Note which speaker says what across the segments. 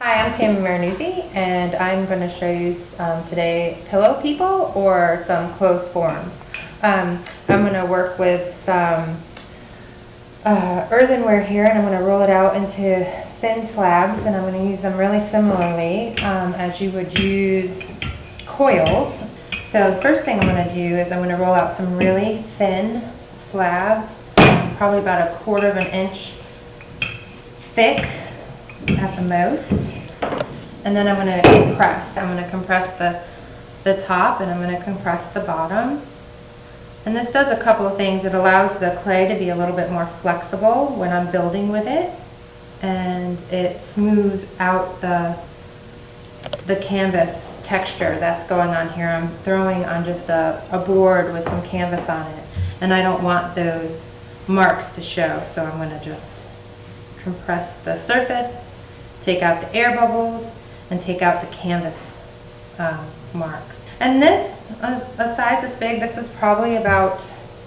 Speaker 1: Hi, I'm Tammy Marinuzzi, and I'm going to show you today pillow people or some closed forms. I'm going to work with some earthenware here, and I'm going to roll it out into thin slabs, and I'm going to use them really similarly as you would use coils. So the first thing I'm going to do is I'm going to roll out some really thin slabs, probably about 1/4 of an inch thick at the most, and then I'm going to compress. I'm going to compress the top, and I'm going to compress the bottom. And this does a couple of things. It allows the clay to be a little bit more flexible when I'm building with it, and it smooths out the canvas texture that's going on here. I'm throwing on just a board with some canvas on it, and I don't want those marks to show, so I'm going to just compress the surface, take out the air bubbles, and take out the canvas marks. And this, a size this big, this was probably about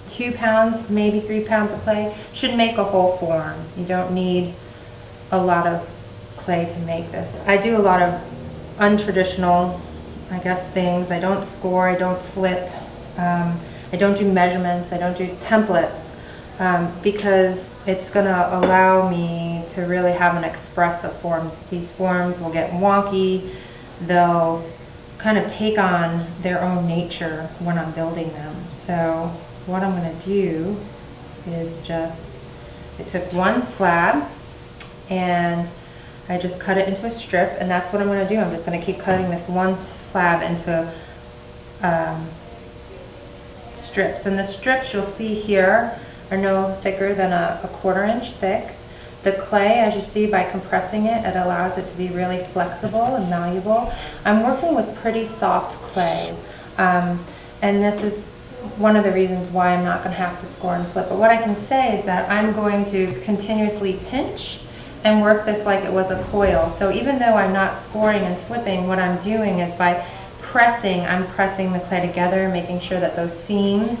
Speaker 1: 2 pounds, maybe 3 pounds of clay, should make a whole form. You don't need a lot of clay to make this. I do a lot of untraditional, I guess, things. I don't score, I don't slip, I don't do measurements, I don't do templates, because it's going to allow me to really have an expressive form. These forms will get wonky, they'll kind of take on their own nature when I'm building them. So what I'm going to do is I took one slab and I just cut it into a strip, and that's what I'm going to do. I'm just going to keep cutting this one slab into strips, and the strips you'll see here are no thicker than a 1/4 inch thick. The clay, as you see, by compressing it, it allows it to be really flexible and malleable. I'm working with pretty soft clay, and this is one of the reasons why I'm not going to have to score and slip. But what I can say is that I'm going to continuously pinch and work this like it was a coil. So even though I'm not scoring and slipping, what I'm doing is by pressing, I'm pressing the clay together, making sure that those seams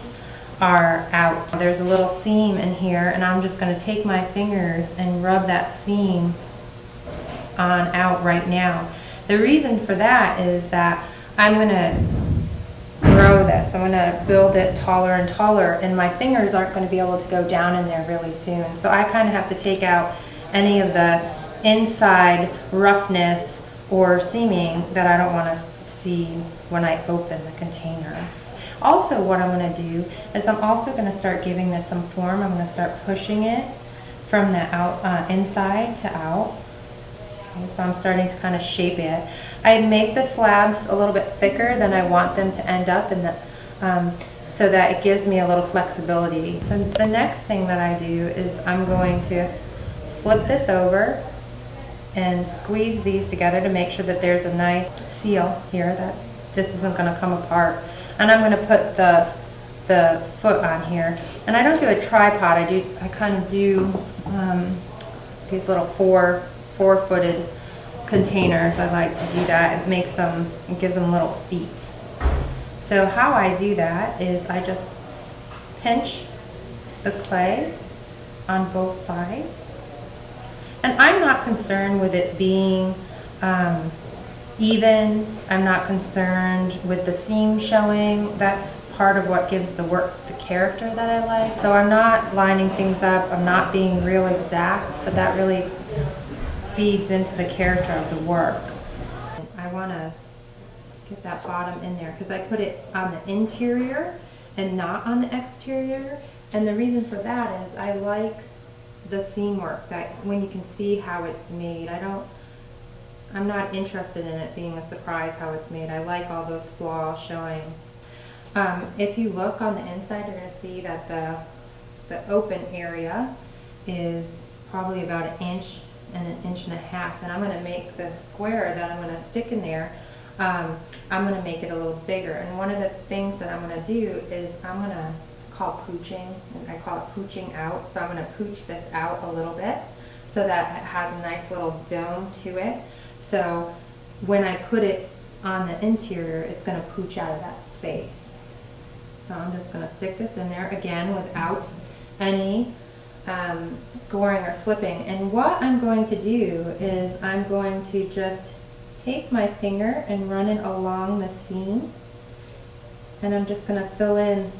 Speaker 1: are out. There's a little seam in here, and I'm just going to take my fingers and rub that seam on out right now. The reason for that is that I'm going to grow this. I'm going to build it taller and taller, and my fingers aren't going to be able to go down in there really soon. So I kind of have to take out any of the inside roughness or seaming that I don't want to see when I open the container. Also, what I'm going to do is I'm also going to start giving this some form. I'm going to start pushing it from the inside to out. Okay, so I'm starting to kind of shape it. I make the slabs a little bit thicker than I want them to end up, so that it gives me a little flexibility. So the next thing that I do is I'm going to flip this over and squeeze these together to make sure that there's a nice seal here, that this isn't going to come apart. And I'm going to put the foot on here. And I don't do a tripod. I kind of do these little four-footed containers. I like to do that. It gives them little feet. So how I do that is I just pinch the clay on both sides. And I'm not concerned with it being even. I'm not concerned with the seam showing. That's part of what gives the work the character that I like. So I'm not lining things up. I'm not being real exact, but that really feeds into the character of the work. I want to get that bottom in there because I put it on the interior and not on the exterior. And the reason for that is I like the seam work, that when you can see how it's made. I'm not interested in it being a surprise how it's made. I like all those flaws showing. If you look on the inside, you're going to see that the open area is probably about 1 inch and 1.5 inches, and I'm going to make the square that I'm going to stick in there, I'm going to make it a little bigger. And one of the things that I'm going to do is I'm going to call pooching, and I call it pooching out. So I'm going to pooch this out a little bit so that it has a nice little dome to it. So when I put it on the interior, it's going to pooch out of that space. So I'm just going to stick this in there again without any scoring or slipping. And what I'm going to do is I'm going to just take my finger and run it along the seam, and I'm just going to fill in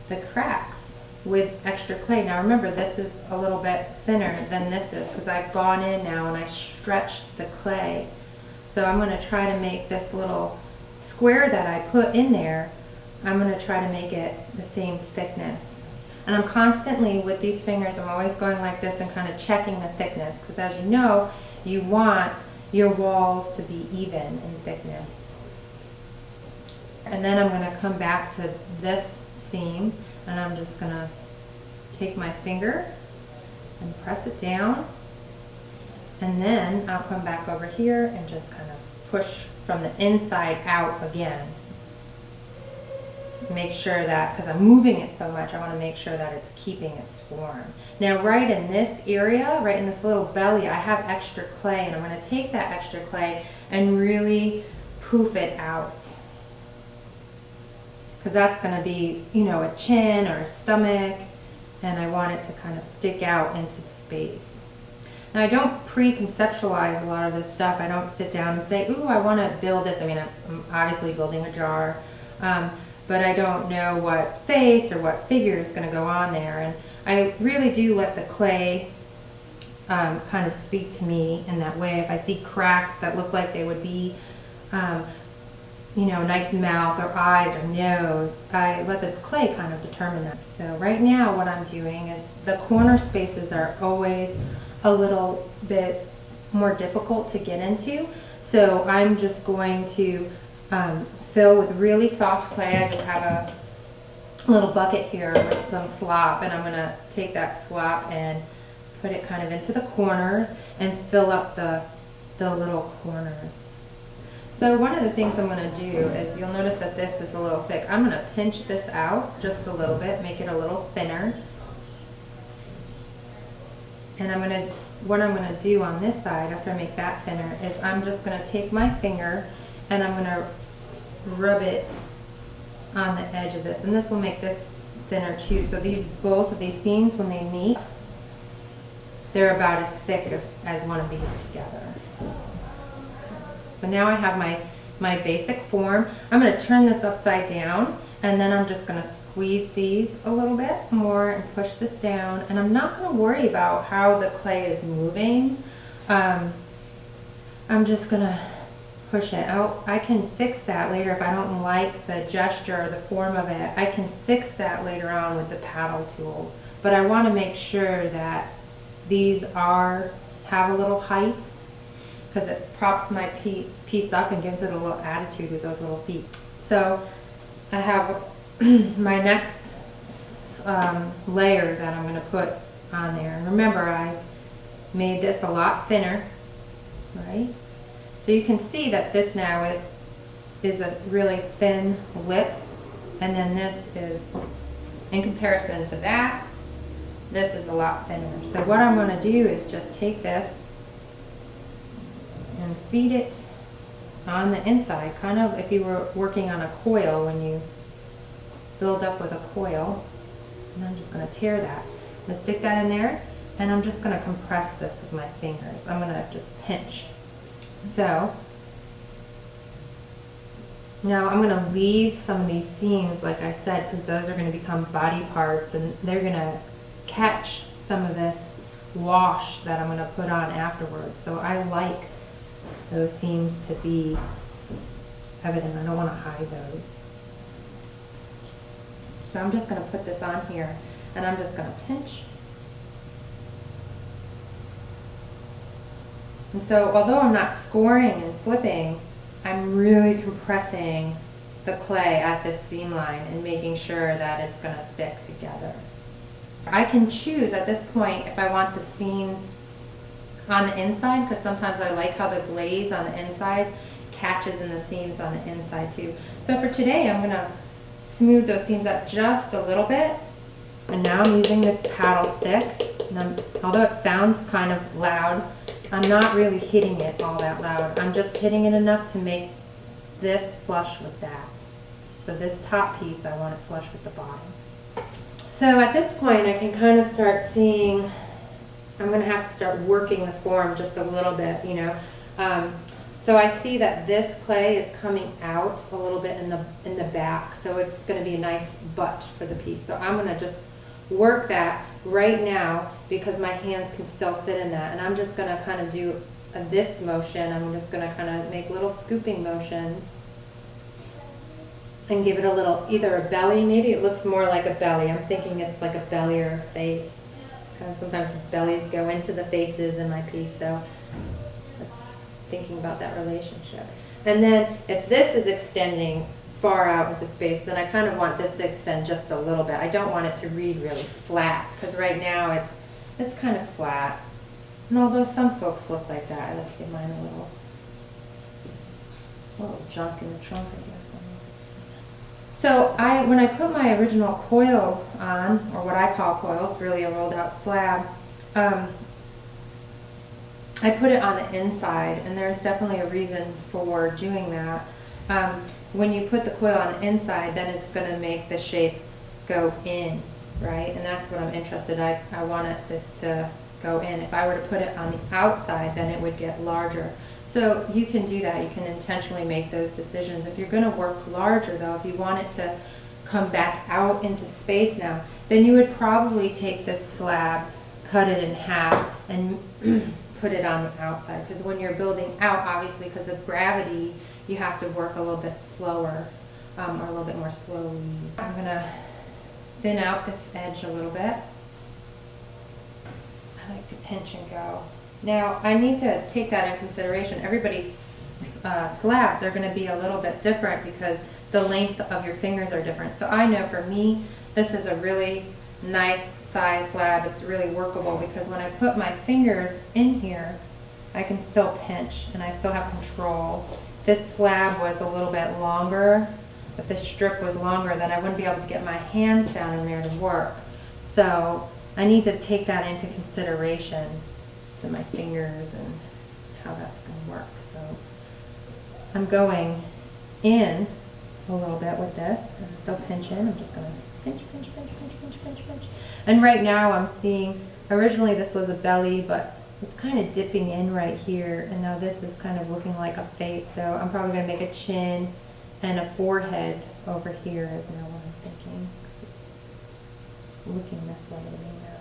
Speaker 1: the cracks with extra clay. Now remember, this is a little bit thinner than this is because I've gone in now and I stretched the clay. So I'm going to try to make this little square that I put in there, I'm going to try to make it the same thickness. And I'm constantly, with these fingers, I'm always going like this and kind of checking the thickness, because as you know, you want your walls to be even in thickness. And then I'm going to come back to this seam, and I'm just going to take my finger and press it down, and then I'll come back over here and just kind of push from the inside out again. Make sure that, because I'm moving it so much, I want to make sure that it's keeping its form. Now right in this area, right in this little belly, I have extra clay, and I'm going to take that extra clay and really poof it out. Because that's going to be, you know, a chin or a stomach, and I want it to kind of stick out into space. Now I don't pre-conceptualize a lot of this stuff. I don't sit down and say, ooh, I want to build this. I mean, I'm obviously building a jar, but I don't know what face or what figure is going to go on there. And I really do let the clay kind of speak to me in that way. If I see cracks that look like they would be, you know, nice mouth or eyes or nose, I let the clay kind of determine that. So right now what I'm doing is the corner spaces are always a little bit more difficult to get into. So I'm just going to fill with really soft clay. I just have a little bucket here with some slop, and I'm going to take that slop and put it kind of into the corners and fill up the little corners. So one of the things I'm going to do is, you'll notice that this is a little thick. I'm going to pinch this out just a little bit, make it a little thinner. And what I'm going to do on this side, after I make that thinner, is I'm just going to take my finger and I'm going to rub it on the edge of this. And this will make this thinner too. So both of these seams, when they meet, they're about as thick as one of these together. So now I have my basic form. I'm going to turn this upside down, and then I'm just going to squeeze these a little bit more and push this down. And I'm not going to worry about how the clay is moving. I'm just going to push it out. I can fix that later if I don't like the gesture or the form of it. I can fix that later on with the paddle tool. But I want to make sure that these have a little height, because it props my piece up and gives it a little attitude with those little feet. So I have my next layer that I'm going to put on there. And remember, I made this a lot thinner, right? So you can see that this now is a really thin lip, and then this is, in comparison to that, this is a lot thinner. So what I'm going to do is just take this and feed it on the inside, kind of if you were working on a coil, when you build up with a coil. And I'm just going to tear that. I'm going to stick that in there, and I'm just going to compress this with my fingers. I'm going to just pinch. So now I'm going to leave some of these seams, like I said, because those are going to become body parts, and they're going to catch some of this wash that I'm going to put on afterwards. So I like those seams to be evident. I don't want to hide those. So I'm just going to put this on here, and I'm just going to pinch. And so although I'm not scoring and slipping, I'm really compressing the clay at this seam line and making sure that it's going to stick together. I can choose at this point if I want the seams on the inside, because sometimes I like how the glaze on the inside catches in the seams on the inside too. So for today, I'm going to smooth those seams up just a little bit. And now I'm using this paddle stick. And although it sounds kind of loud, I'm not really hitting it all that loud. I'm just hitting it enough to make this flush with that. So this top piece, I want it flush with the bottom. So at this point, I can kind of start seeing, I'm going to have to start working the form just a little bit, you know. So I see that this clay is coming out a little bit in the back, so it's going to be a nice butt for the piece. So I'm going to just work that right now because my hands can still fit in that. And I'm just going to kind of do this motion. I'm just going to kind of make little scooping motions and give it a little, either a belly, maybe it looks more like a belly. I'm thinking it's like a belly or a face. Kind of sometimes bellies go into the faces in my piece, so that's thinking about that relationship. And then if this is extending far out into space, then I kind of want this to extend just a little bit. I don't want it to read really flat, because right now it's kind of flat. And although some folks look like that, let's get mine a little junk in the trunk, I guess. So when I put my original coil on, or what I call coils, really a rolled out slab, I put it on the inside, and there's definitely a reason for doing that. When you put the coil on the inside, then it's going to make the shape go in, right? And that's what I'm interested in. I wanted this to go in. If I were to put it on the outside, then it would get larger. So you can do that. You can intentionally make those decisions. If you're going to work larger, though, if you want it to come back out into space now, then you would probably take this slab, cut it in half, and put it on the outside. Because when you're building out, obviously, because of gravity, you have to work a little bit slower, or a little bit more slowly. I'm going to thin out this edge a little bit. I like to pinch and go. Now, I need to take that in consideration. Everybody's slabs are going to be a little bit different because the length of your fingers are different. So I know for me, this is a really nice size slab. It's really workable because when I put my fingers in here, I can still pinch and I still have control. This slab was a little bit longer. If this strip was longer, then I wouldn't be able to get my hands down in there to work. So I need to take that into consideration. To my fingers and how that's going to work. So I'm going in a little bit with this and still pinch in. I'm just going to pinch, pinch, pinch, pinch, pinch, pinch, pinch. And right now I'm seeing, originally this was a belly, but it's kind of dipping in right here. And now this is kind of looking like a face. So I'm probably going to make a chin and a forehead over here is now what I'm thinking. It's looking this way to me now.